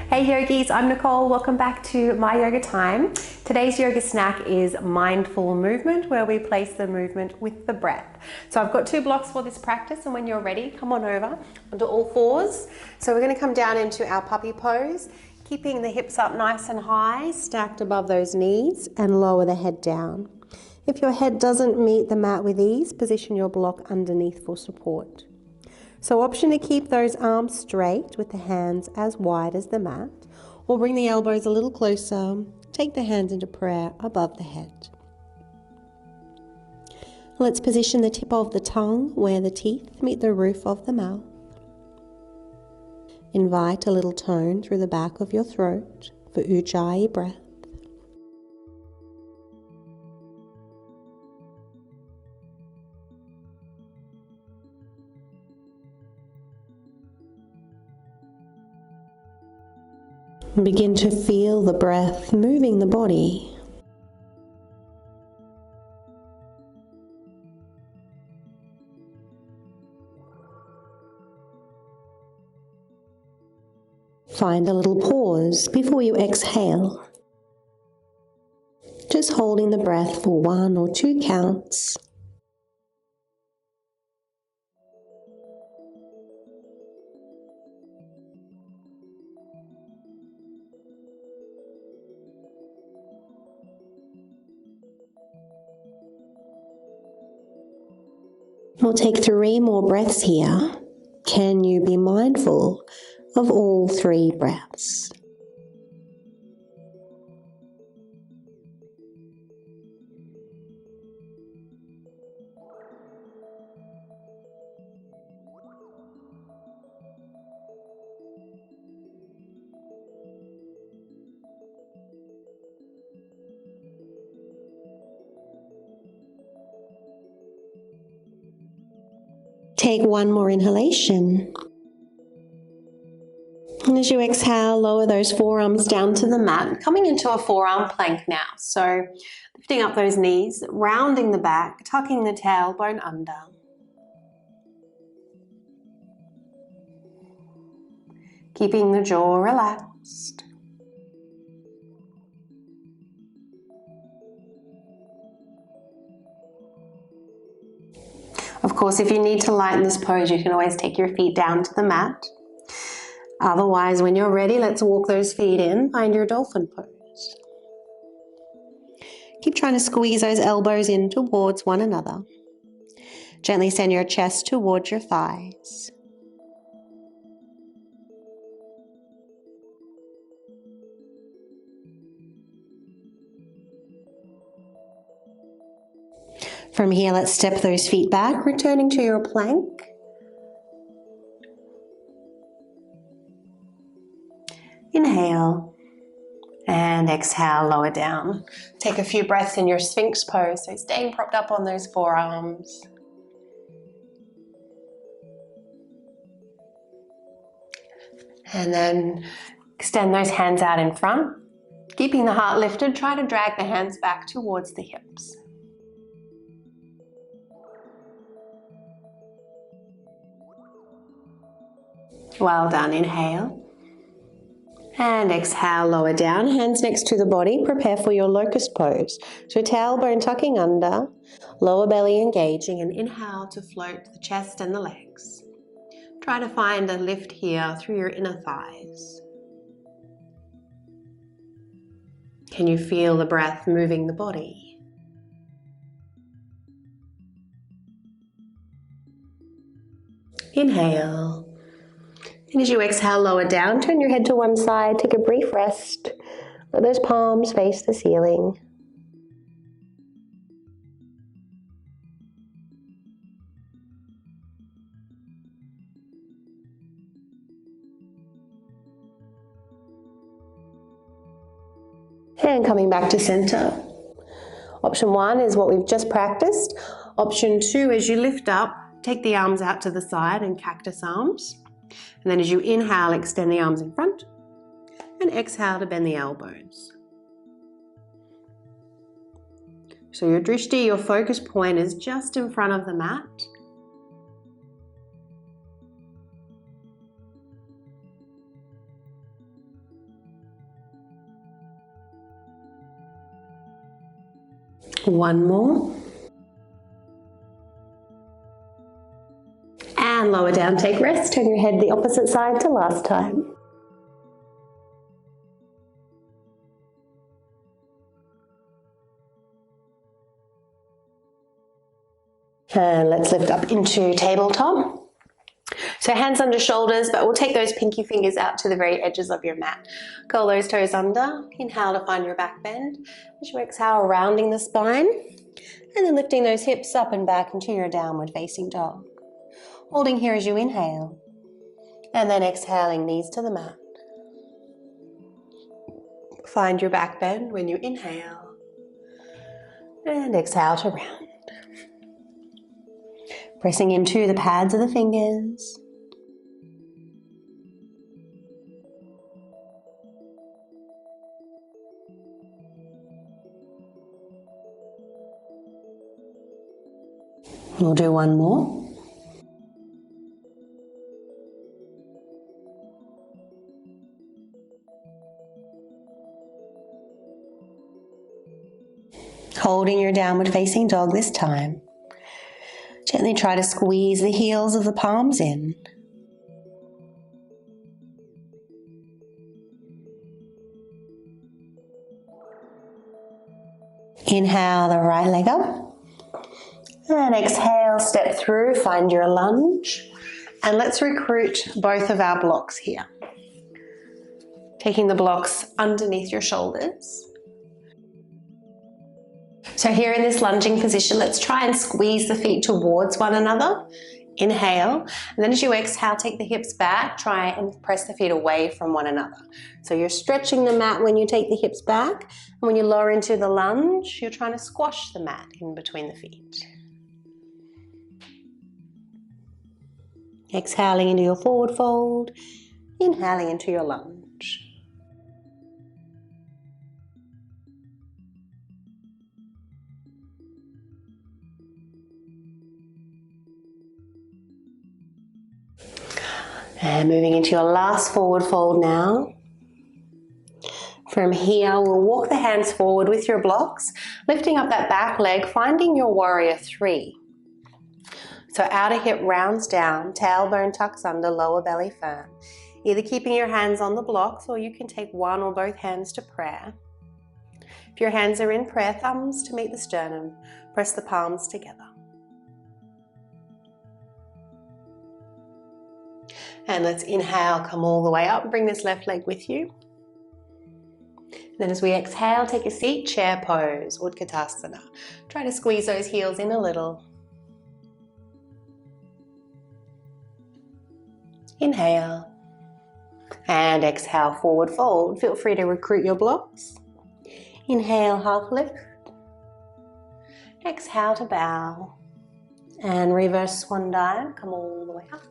Hey yogis, I'm Nicole. Welcome back to My Yoga Time. Today's yoga snack is mindful movement, where we place the movement with the breath. So I've got 2 blocks for this practice, and when you're ready, come on over onto all fours. So we're going to come down into our puppy pose, keeping the hips up nice and high, stacked above those knees, and lower the head down. If your head doesn't meet the mat with ease, position your block underneath for support. So option to keep those arms straight with the hands as wide as the mat, or bring the elbows a little closer, take the hands into prayer above the head. Let's position the tip of the tongue where the teeth meet the roof of the mouth. Invite a little tone through the back of your throat for Ujjayi breath. Begin to feel the breath moving the body. Find a little pause before you exhale. Just holding the breath for 1 or 2 counts. We'll take 3 more breaths here. Can you be mindful of all 3 breaths? Take 1 more inhalation. And as you exhale, lower those forearms down to the mat, coming into a forearm plank now. So lifting up those knees, rounding the back, tucking the tailbone under. Keeping the jaw relaxed. Of course, if you need to lighten this pose, you can always take your feet down to the mat. Otherwise, when you're ready, let's walk those feet in, find your dolphin pose. Keep trying to squeeze those elbows in towards one another. Gently send your chest towards your thighs. From here, let's step those feet back, returning to your plank. Inhale and exhale, lower down. Take a few breaths in your Sphinx pose, so staying propped up on those forearms. And then extend those hands out in front. Keeping the heart lifted, try to drag the hands back towards the hips. Well done, inhale. And exhale, lower down, hands next to the body, prepare for your locust pose. So tailbone tucking under, lower belly engaging, and inhale to float the chest and the legs. Try to find a lift here through your inner thighs. Can you feel the breath moving the body? Inhale. And as you exhale, lower down, turn your head to one side, take a brief rest. Let those palms face the ceiling. And coming back to center. Option 1 is what we've just practiced. Option 2, as you lift up, take the arms out to the side and cactus arms. And then as you inhale, extend the arms in front, and exhale to bend the elbows. So your drishti, your focus point, is just in front of the mat. One more. And lower down, take rest. Turn your head the opposite side to last time. And let's lift up into tabletop. So hands under shoulders, but we'll take those pinky fingers out to the very edges of your mat. Curl those toes under. Inhale to find your back bend. As you exhale, rounding the spine. And then lifting those hips up and back into your downward facing dog. Holding here as you inhale. And then exhaling, knees to the mat. Find your back bend when you inhale. And exhale to round. Pressing into the pads of the fingers. We'll do one more. Holding your downward facing dog this time. Gently try to squeeze the heels of the palms in. Inhale the right leg up. And exhale, step through, find your lunge. And let's recruit both of our blocks here. Taking the blocks underneath your shoulders. So here in this lunging position, let's try and squeeze the feet towards one another. Inhale, and then as you exhale, take the hips back, try and press the feet away from one another. So you're stretching the mat when you take the hips back, and when you lower into the lunge, you're trying to squash the mat in between the feet. Exhaling into your forward fold, inhaling into your lunge. And moving into your last forward fold now. From here, we'll walk the hands forward with your blocks, lifting up that back leg, finding your warrior three. So outer hip rounds down, tailbone tucks under, lower belly firm. Either keeping your hands on the blocks or you can take one or both hands to prayer. If your hands are in prayer, thumbs to meet the sternum, press the palms together. And let's inhale, come all the way up, bring this left leg with you. Then as we exhale, take a seat, chair pose, Utkatasana. Try to squeeze those heels in a little. Inhale. And exhale, forward fold. Feel free to recruit your blocks. Inhale, half lift. Exhale to bow. And reverse swan dive, come all the way up.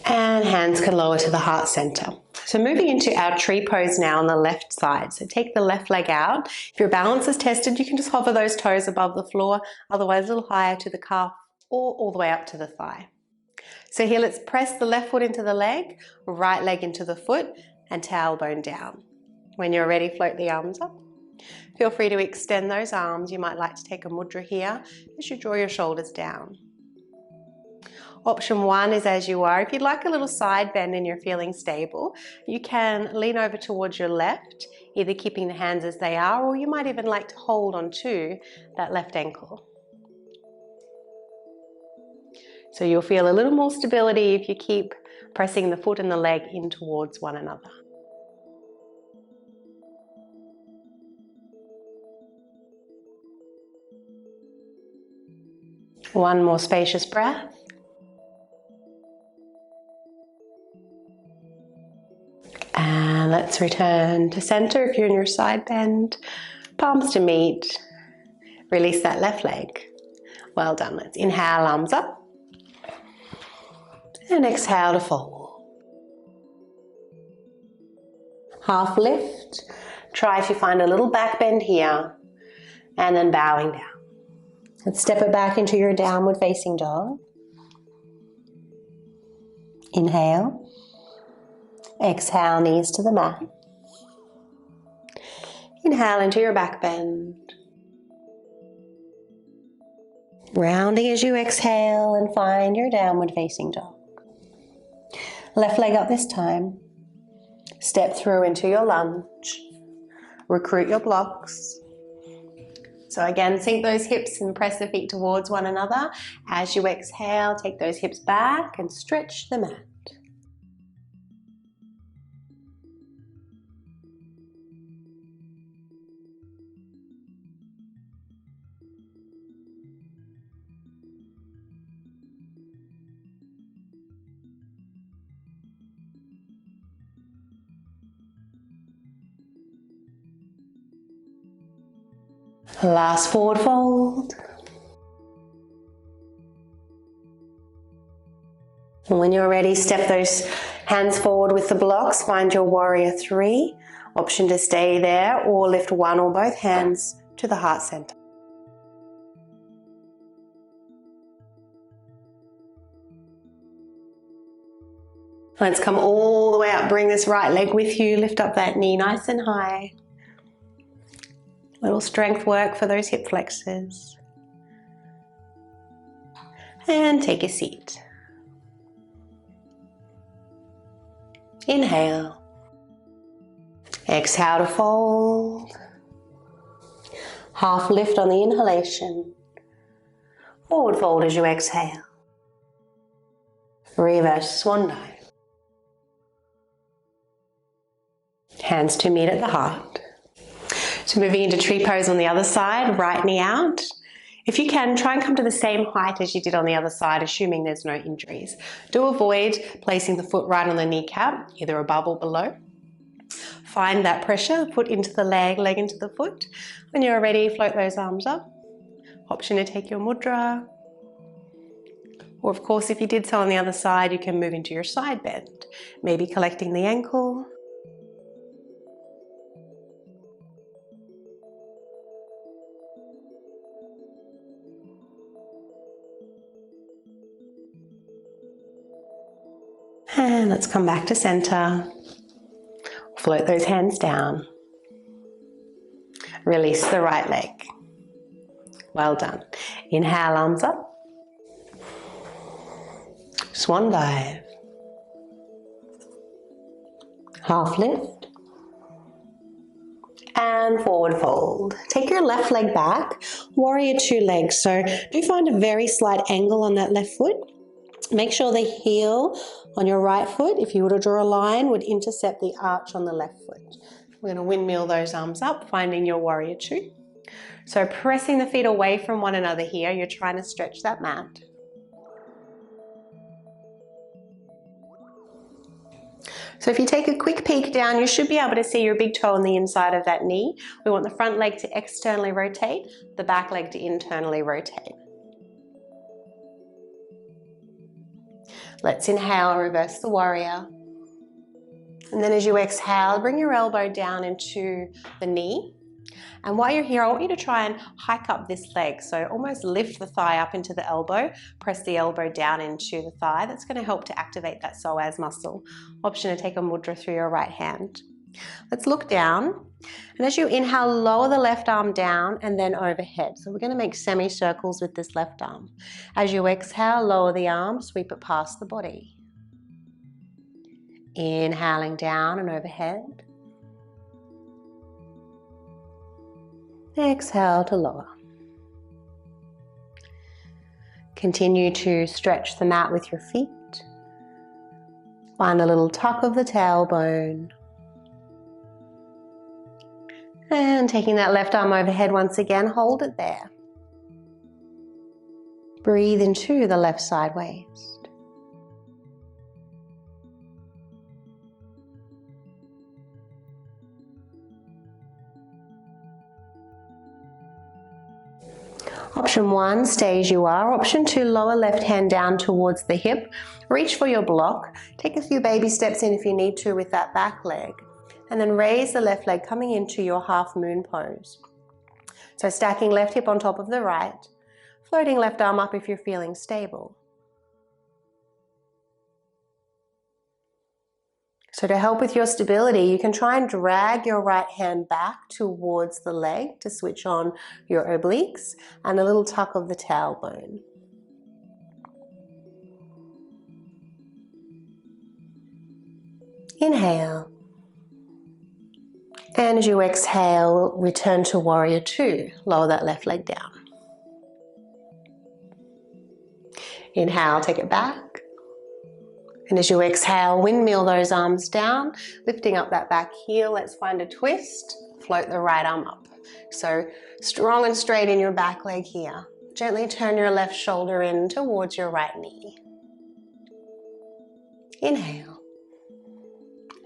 And hands can lower to the heart center. So moving into our tree pose now on the left side. So take the left leg out. If your balance is tested, you can just hover those toes above the floor, otherwise a little higher to the calf or all the way up to the thigh. So here, let's press the left foot into the leg, right leg into the foot, and tailbone down. When you're ready, float the arms up. Feel free to extend those arms. You might like to take a mudra here as you draw your shoulders down. Option one is as you are. If you'd like a little side bend and you're feeling stable, you can lean over towards your left, either keeping the hands as they are, or you might even like to hold onto that left ankle. So you'll feel a little more stability if you keep pressing the foot and the leg in towards one another. One more spacious breath. And let's return to center if you're in your side bend. Palms to meet. Release that left leg. Well done. Let's inhale, arms up. And exhale to fold. Half lift. Try if you find a little back bend here. And then bowing down. Let's step it back into your downward facing dog. Inhale. Exhale, knees to the mat. Inhale into your back bend. Rounding as you exhale and find your downward facing dog. Left leg up this time. Step through into your lunge. Recruit your blocks. So again, sink those hips and press the feet towards one another. As you exhale, take those hips back and stretch the mat. Last forward fold. And when you're ready, step those hands forward with the blocks. Find your warrior three. Option to stay there or lift one or both hands to the heart center. Let's come all the way up. Bring this right leg with you. Lift up that knee nice and high. Little strength work for those hip flexors. And take a seat. Inhale. Exhale to fold. Half lift on the inhalation. Forward fold as you exhale. Reverse swan dive. Hands to meet at the heart. So moving into tree pose on the other side, right knee out. If you can, try and come to the same height as you did on the other side, assuming there's no injuries. Do avoid placing the foot right on the kneecap, either above or below. Find that pressure, foot into the leg, leg into the foot. When you're ready, float those arms up. Option to take your mudra. Or of course, if you did so on the other side, you can move into your side bend, maybe collecting the ankle. And let's come back to center. Float those hands down. Release the right leg. Well done. Inhale, arms up. Swan dive. Half lift. And forward fold. Take your left leg back. Warrior two legs. So do find a very slight angle on that left foot. Make sure the heel on your right foot, if you were to draw a line, would intercept the arch on the left foot. We're going to windmill those arms up, finding your warrior two. So pressing the feet away from one another here, you're trying to stretch that mat. So if you take a quick peek down, you should be able to see your big toe on the inside of that knee. We want the front leg to externally rotate, the back leg to internally rotate. Let's inhale, reverse the warrior. And then as you exhale, bring your elbow down into the knee. And while you're here, I want you to try and hike up this leg. So almost lift the thigh up into the elbow, press the elbow down into the thigh. That's going to help to activate that psoas muscle. Option to take a mudra through your right hand. Let's look down. And as you inhale, lower the left arm down and then overhead. So we're going to make semicircles with this left arm. As you exhale, lower the arm, sweep it past the body. Inhaling down and overhead. Exhale to lower. Continue to stretch the mat with your feet. Find a little tuck of the tailbone. And taking that left arm overhead once again, hold it there. Breathe into the left side waist. Option one, stay as you are. Option two, lower left hand down towards the hip. Reach for your block. Take a few baby steps in if you need to with that back leg. And then raise the left leg coming into your half moon pose. So stacking left hip on top of the right, floating left arm up if you're feeling stable. So to help with your stability, you can try and drag your right hand back towards the leg to switch on your obliques and a little tuck of the tailbone. Inhale. And as you exhale, return to warrior two. Lower that left leg down. Inhale, take it back. And as you exhale, windmill those arms down, lifting up that back heel. Let's find a twist. Float the right arm up. So strong and straight in your back leg here. Gently turn your left shoulder in towards your right knee. Inhale.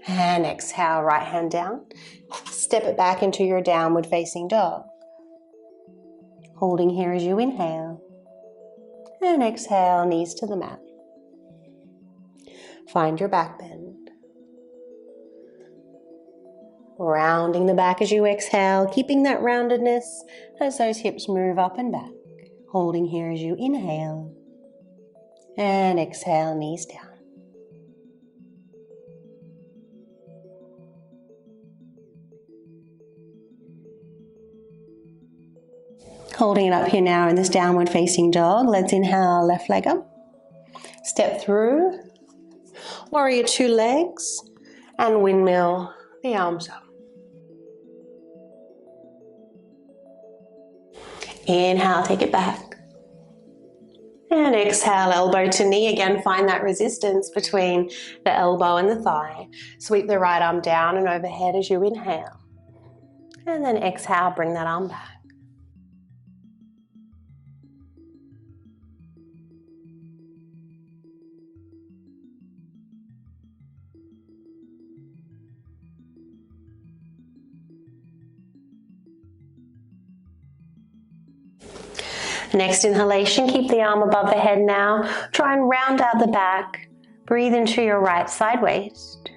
And exhale, right hand down. Step it back into your downward facing dog. Holding here as you inhale. And exhale, knees to the mat. Find your back bend. Rounding the back as you exhale, keeping that roundedness as those hips move up and back. Holding here as you inhale. And exhale, knees down. Holding it up here now in this downward facing dog. Let's inhale, left leg up. Step through. Warrior two legs. And windmill the arms up. Inhale, take it back. And exhale, elbow to knee. Again, find that resistance between the elbow and the thigh. Sweep the right arm down and overhead as you inhale. And then exhale, bring that arm back. Next inhalation, keep the arm above the head now. Try and round out the back. Breathe into your right side waist.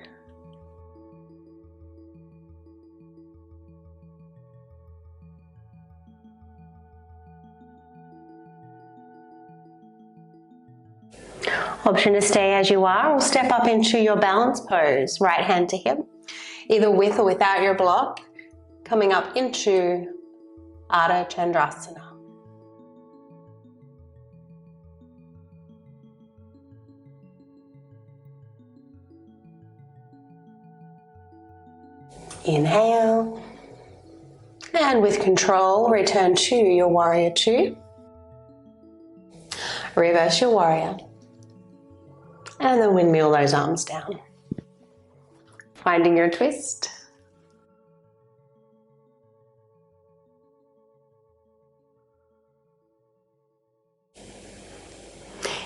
Option to stay as you are or step up into your balance pose. Right hand to hip, either with or without your block. Coming up into Ardha Chandrasana. Inhale, and with control, return to your warrior two. Reverse your warrior, and then windmill those arms down. Finding your twist.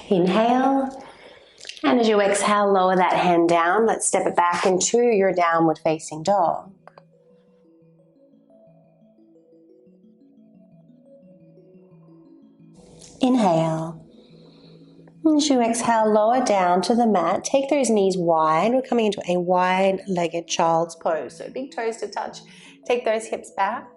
Inhale. And as you exhale, lower that hand down. Let's step it back into your downward facing dog. Inhale. As you exhale, lower down to the mat. Take those knees wide. We're coming into a wide-legged child's pose. So big toes to touch. Take those hips back.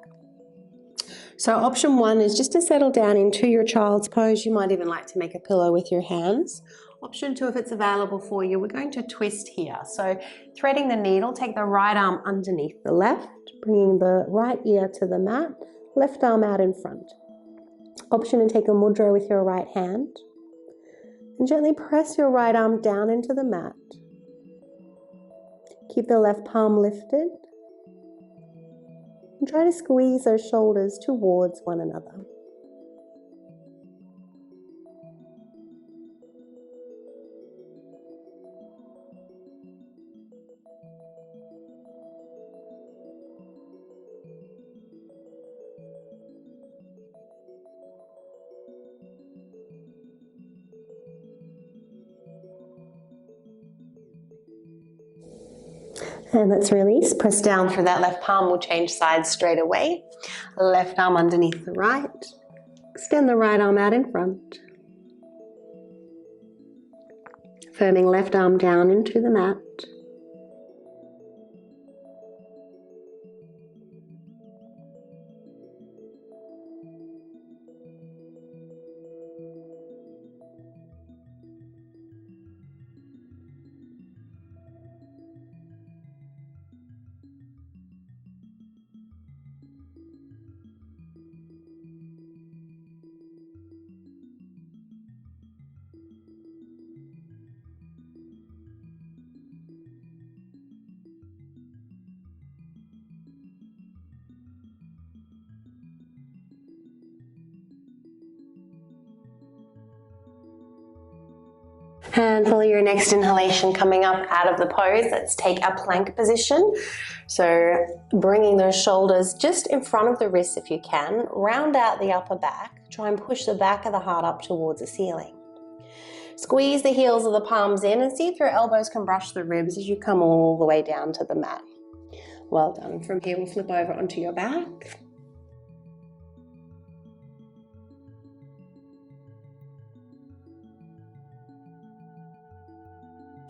So option one is just to settle down into your child's pose. You might even like to make a pillow with your hands. Option two, if it's available for you, we're going to twist here. So threading the needle, take the right arm underneath the left, bringing the right ear to the mat, left arm out in front. Option to take a mudra with your right hand and gently press your right arm down into the mat. Keep the left palm lifted and try to squeeze those shoulders towards one another. And let's release. Press down through that left palm. We'll change sides straight away. Left arm underneath the right. Extend the right arm out in front. Firming left arm down into the mat. And for your next inhalation coming up out of the pose, let's take a plank position. So bringing those shoulders just in front of the wrists if you can, round out the upper back, try and push the back of the heart up towards the ceiling. Squeeze the heels of the palms in and see if your elbows can brush the ribs as you come all the way down to the mat. Well done. From here we'll flip over onto your back.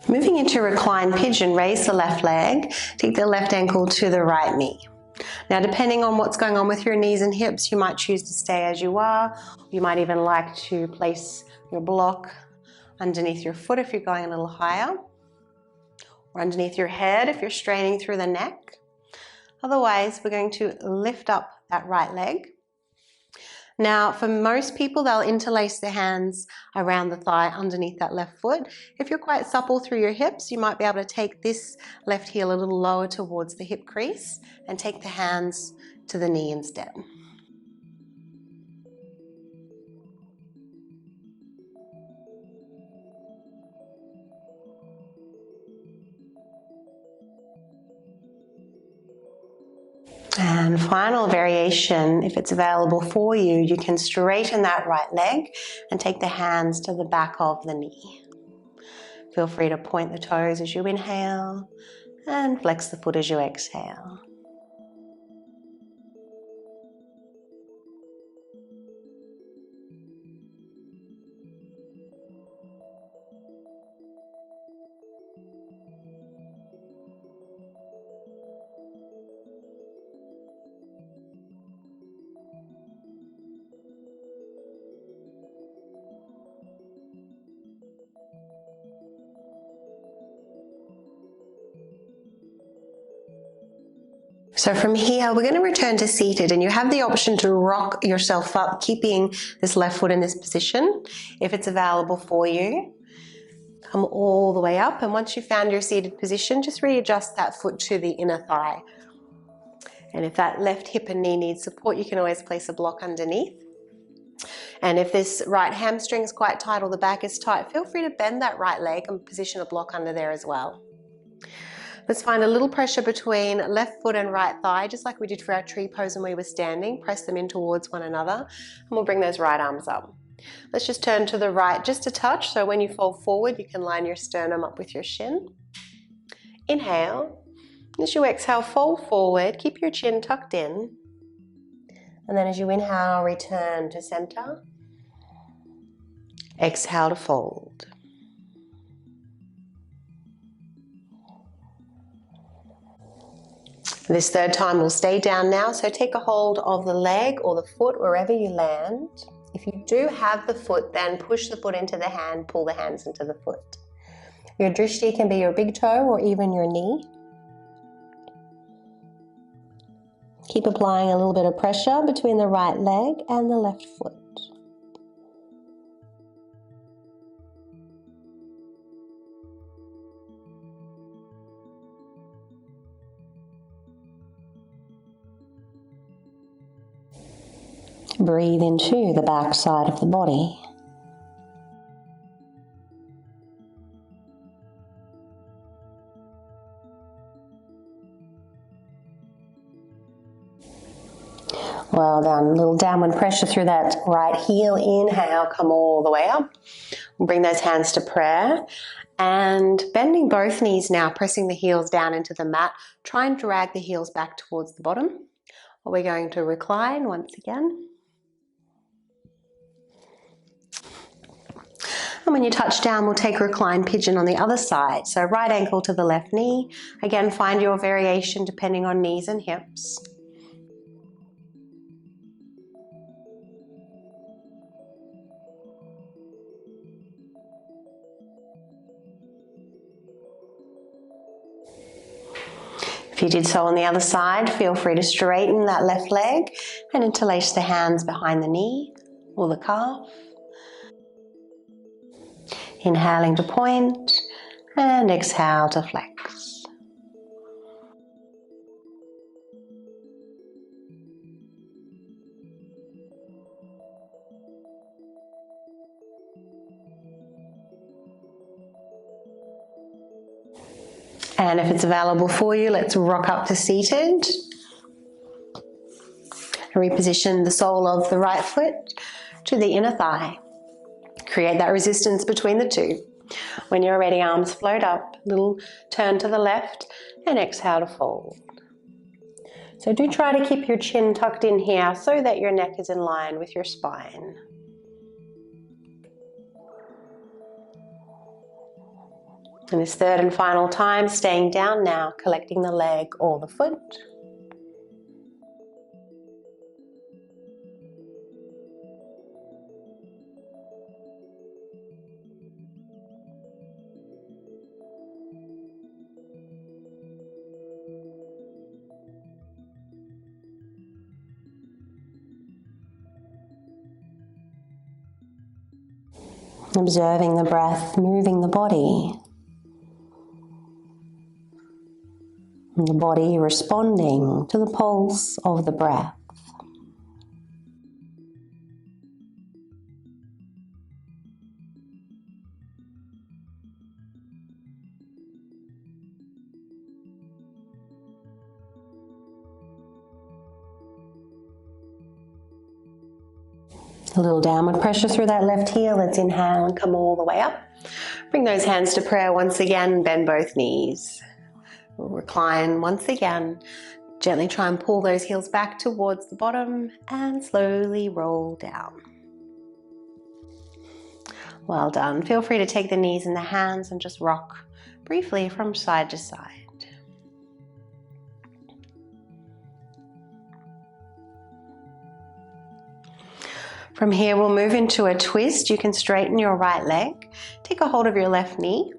Moving into reclined pigeon, raise the left leg, take the left ankle to the right knee. Now, depending on what's going on with your knees and hips, you might choose to stay as you are. You might even like to place your block underneath your foot if you're going a little higher, or underneath your head if you're straining through the neck. Otherwise, we're going to lift up that right leg. Now, for most people, they'll interlace their hands around the thigh underneath that left foot. If you're quite supple through your hips, you might be able to take this left heel a little lower towards the hip crease and take the hands to the knee instead. And final variation, if it's available for you, you can straighten that right leg and take the hands to the back of the knee. Feel free to point the toes as you inhale and flex the foot as you exhale. So from here, we're going to return to seated, and you have the option to rock yourself up, keeping this left foot in this position. If it's available for you, come all the way up, and once you've found your seated position, just readjust that foot to the inner thigh. And if that left hip and knee needs support, you can always place a block underneath. And if this right hamstring is quite tight or the back is tight, feel free to bend that right leg and position a block under there as well. Let's find a little pressure between left foot and right thigh, just like we did for our tree pose when we were standing. Press them in towards one another, and we'll bring those right arms up. Let's just turn to the right just a touch, so when you fall forward, you can line your sternum up with your shin. Inhale. As you exhale, fold forward, keep your chin tucked in. And then as you inhale, return to center. Exhale to fold. This third time we'll stay down now, so take a hold of the leg or the foot wherever you land. If you do have the foot, then push the foot into the hand, pull the hands into the foot. Your drishti can be your big toe or even your knee. Keep applying a little bit of pressure between the right leg and the left foot. Breathe into the back side of the body. Well done. A little downward pressure through that right heel. Inhale, come all the way up. Bring those hands to prayer. And bending both knees now, pressing the heels down into the mat. Try and drag the heels back towards the bottom. We're going to recline once again. And when you touch down, we'll take reclined pigeon on the other side. So right ankle to the left knee. Again, find your variation depending on knees and hips. If you did so on the other side, feel free to straighten that left leg and interlace the hands behind the knee or the calf. Inhaling to point and exhale to flex. And if it's available for you, let's rock up to seated. Reposition the sole of the right foot to the inner thigh. Create that resistance between the two. When you're ready, arms float up, little turn to the left, and exhale to fold. So do try to keep your chin tucked in here so that your neck is in line with your spine. And this third and final time, staying down now, collecting the leg or the foot. Observing the breath, moving the body. And the body responding to the pulse of the breath. A little downward pressure through that left heel. Let's inhale and come all the way up. Bring those hands to prayer once again. Bend both knees. We'll recline once again. Gently try and pull those heels back towards the bottom and slowly roll down. Well done. Feel free to take the knees in the hands and just rock briefly from side to side. From here, we'll move into a twist. You can straighten your right leg. Take a hold of your left knee.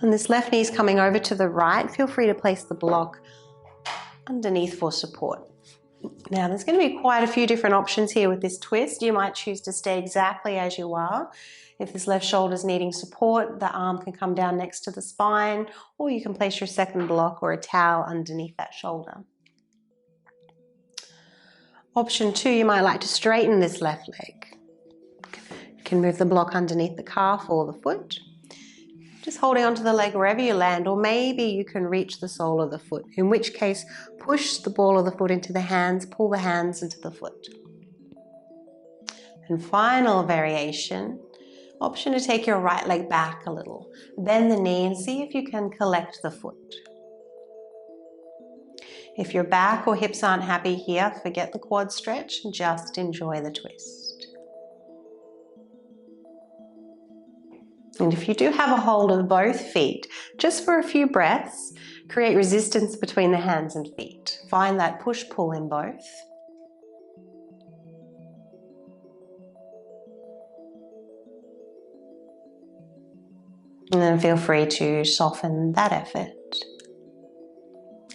And this left knee is coming over to the right. Feel free to place the block underneath for support. Now, there's going to be quite a few different options here with this twist. You might choose to stay exactly as you are. If this left shoulder is needing support, the arm can come down next to the spine, or you can place your second block or a towel underneath that shoulder. Option 2, you might like to straighten this left leg. You can move the block underneath the calf or the foot. Just holding onto the leg wherever you land, or maybe you can reach the sole of the foot, in which case push the ball of the foot into the hands, pull the hands into the foot. And final variation, option to take your right leg back a little. Bend the knee and see if you can collect the foot. If your back or hips aren't happy here, forget the quad stretch and just enjoy the twist. And if you do have a hold of both feet, just for a few breaths, create resistance between the hands and feet. Find that push-pull in both. And then feel free to soften that effort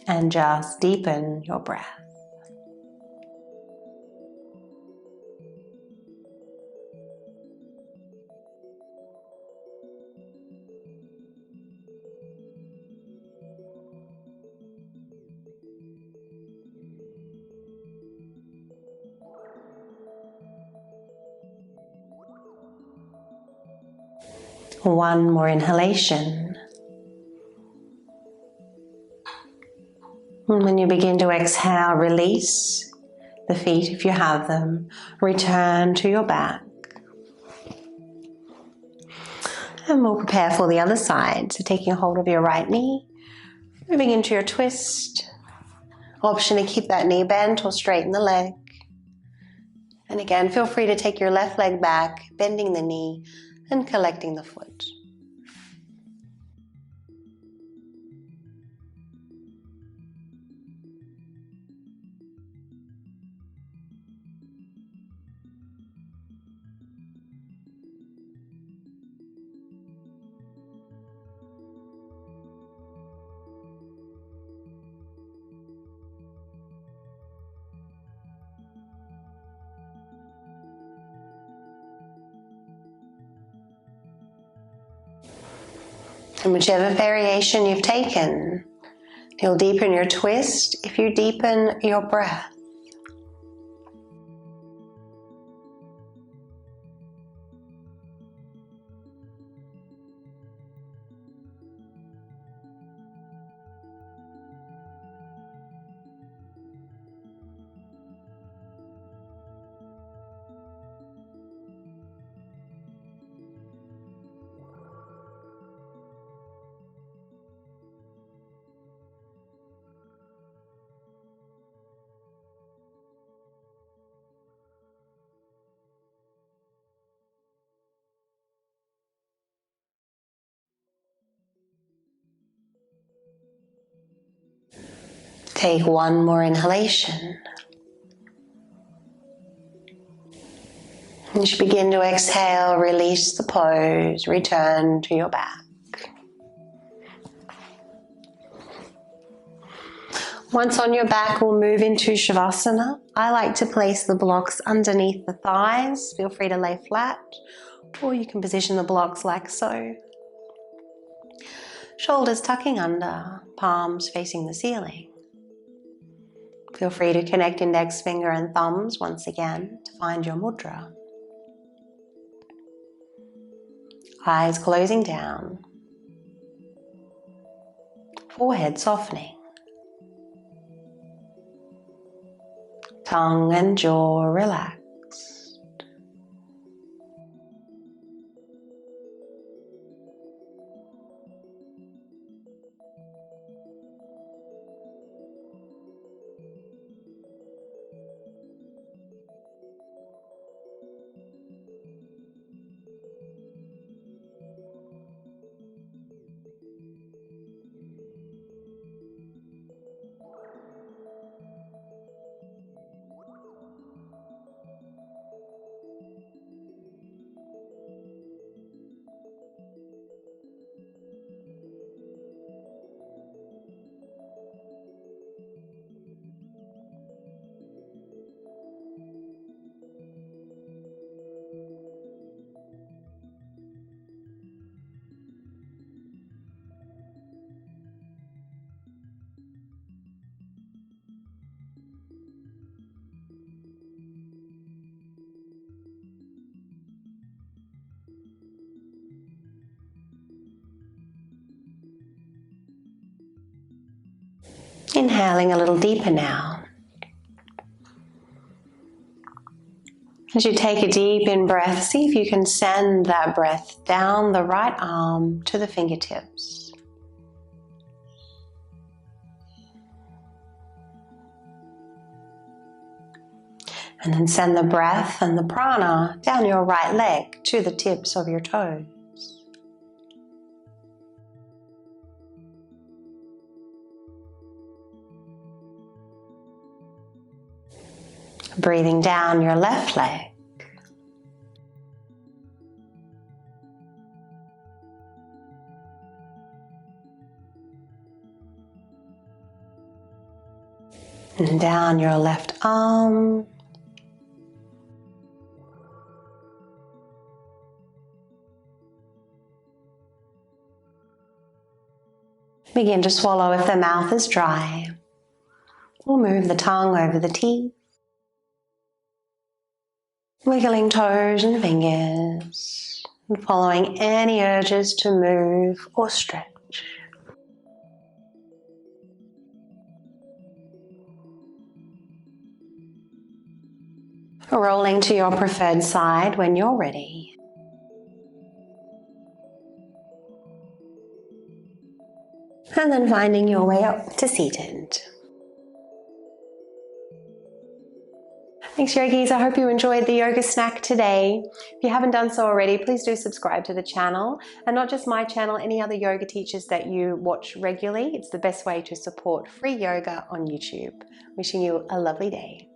and just deepen your breath. One more inhalation. And when you begin to exhale, release the feet if you have them. Return to your back. And we'll prepare for the other side. So taking a hold of your right knee, moving into your twist. Option to keep that knee bent or straighten the leg. And again, feel free to take your left leg back, bending the knee and collecting the foot. And whichever variation you've taken, you'll deepen your twist if you deepen your breath. Take one more inhalation. As you begin to exhale, release the pose, return to your back. Once on your back, we'll move into Shavasana. I like to place the blocks underneath the thighs. Feel free to lay flat, or you can position the blocks like so. Shoulders tucking under, palms facing the ceiling. Feel free to connect index finger and thumbs once again to find your mudra. Eyes closing down. Forehead softening. Tongue and jaw relaxed. Inhaling a little deeper now. As you take a deep in breath, see if you can send that breath down the right arm to the fingertips. And then send the breath and the prana down your right leg to the tips of your toes. Breathing down your left leg. And down your left arm. Begin to swallow if the mouth is dry. We'll move the tongue over the teeth. Wiggling toes and fingers, and following any urges to move or stretch. Rolling to your preferred side when you're ready. And then finding your way up to seated. Thanks, yogis. I hope you enjoyed the yoga snack today. If you haven't done so already, please do subscribe to the channel. And not just my channel, any other yoga teachers that you watch regularly. It's the best way to support free yoga on YouTube. Wishing you a lovely day.